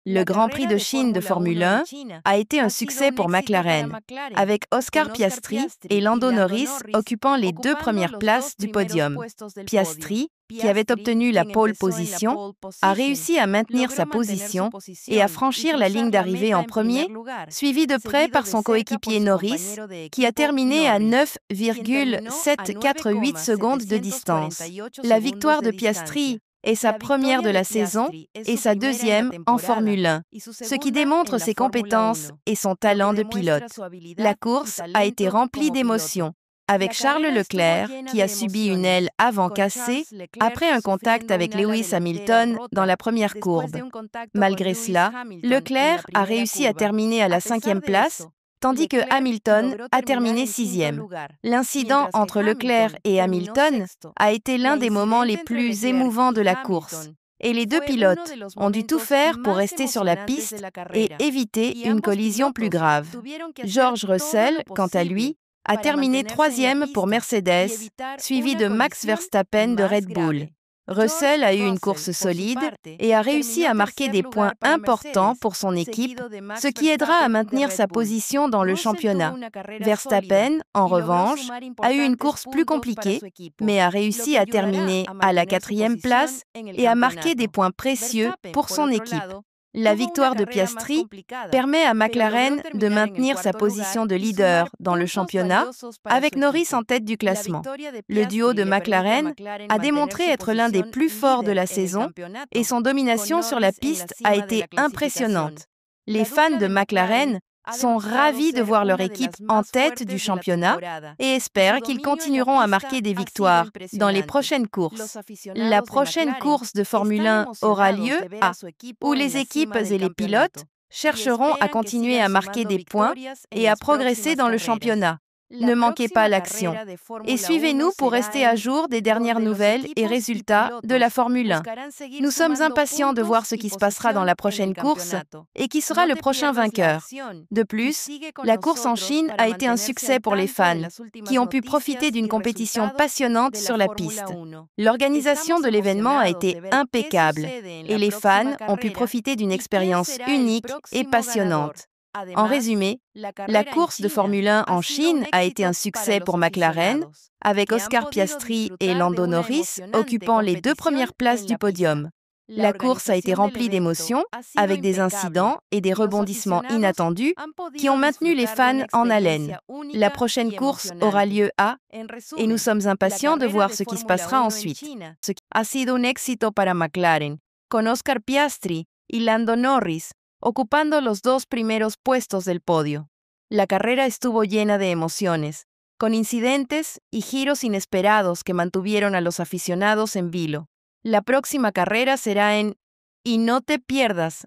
Le Grand Prix de Chine de Formule 1 a été un succès pour McLaren, avec Oscar Piastri et Lando Norris occupant les 2 premières places du podium. Piastri, qui avait obtenu la pole position, a réussi à maintenir sa position et à franchir la ligne d'arrivée en premier, suivi de près par son coéquipier Norris, qui a terminé à 9,748 secondes de distance. La victoire de Piastri est sa première de la saison et sa deuxième en Formule 1, ce qui démontre ses compétences et son talent de pilote. La course a été remplie d'émotions, avec Charles Leclerc qui a subi une aile avant cassée après un contact avec Lewis Hamilton dans la première courbe. Malgré cela, Leclerc a réussi à terminer à la 5e place, tandis que Hamilton a terminé 6e. L'incident entre Leclerc et Hamilton a été l'un des moments les plus émouvants de la course, et les deux pilotes ont dû tout faire pour rester sur la piste et éviter une collision plus grave. George Russell, quant à lui, a terminé 3e pour Mercedes, suivi de Max Verstappen de Red Bull. Russell a eu une course solide et a réussi à marquer des points importants pour son équipe, ce qui aidera à maintenir sa position dans le championnat. Verstappen, en revanche, a eu une course plus compliquée, mais a réussi à terminer à la 4e place et à marquer des points précieux pour son équipe. La victoire de Piastri permet à McLaren de maintenir sa position de leader dans le championnat, avec Norris en tête du classement. Le duo de McLaren a démontré être l'un des plus forts de la saison et son domination sur la piste a été impressionnante. Les fans de McLaren sont ravis de voir leur équipe en tête du championnat et espèrent qu'ils continueront à marquer des victoires dans les prochaines courses. La prochaine course de Formule 1 aura lieu où les équipes et les pilotes chercheront à continuer à marquer des points et à progresser dans le championnat. Ne manquez pas l'action et suivez-nous pour rester à jour des dernières nouvelles et résultats de la Formule 1. Nous sommes impatients de voir ce qui se passera dans la prochaine course et qui sera le prochain vainqueur. De plus, la course en Chine a été un succès pour les fans, qui ont pu profiter d'une compétition passionnante sur la piste. L'organisation de l'événement a été impeccable et les fans ont pu profiter d'une expérience unique et passionnante. En résumé, la course de Formule 1 en Chine a été un succès pour McLaren, avec Oscar Piastri et Lando Norris occupant les 2 premières places du podium. La course a été remplie d'émotions, avec des incidents et des rebondissements inattendus qui ont maintenu les fans en haleine. La prochaine course aura lieu et nous sommes impatients de voir ce qui se passera ensuite. Ha sido un éxito para McLaren, con Oscar Piastri y Lando Norris ocupando los 2 primeros puestos del podio. La carrera estuvo llena de emociones, con incidentes y giros inesperados que mantuvieron a los aficionados en vilo. La próxima carrera será y no te pierdas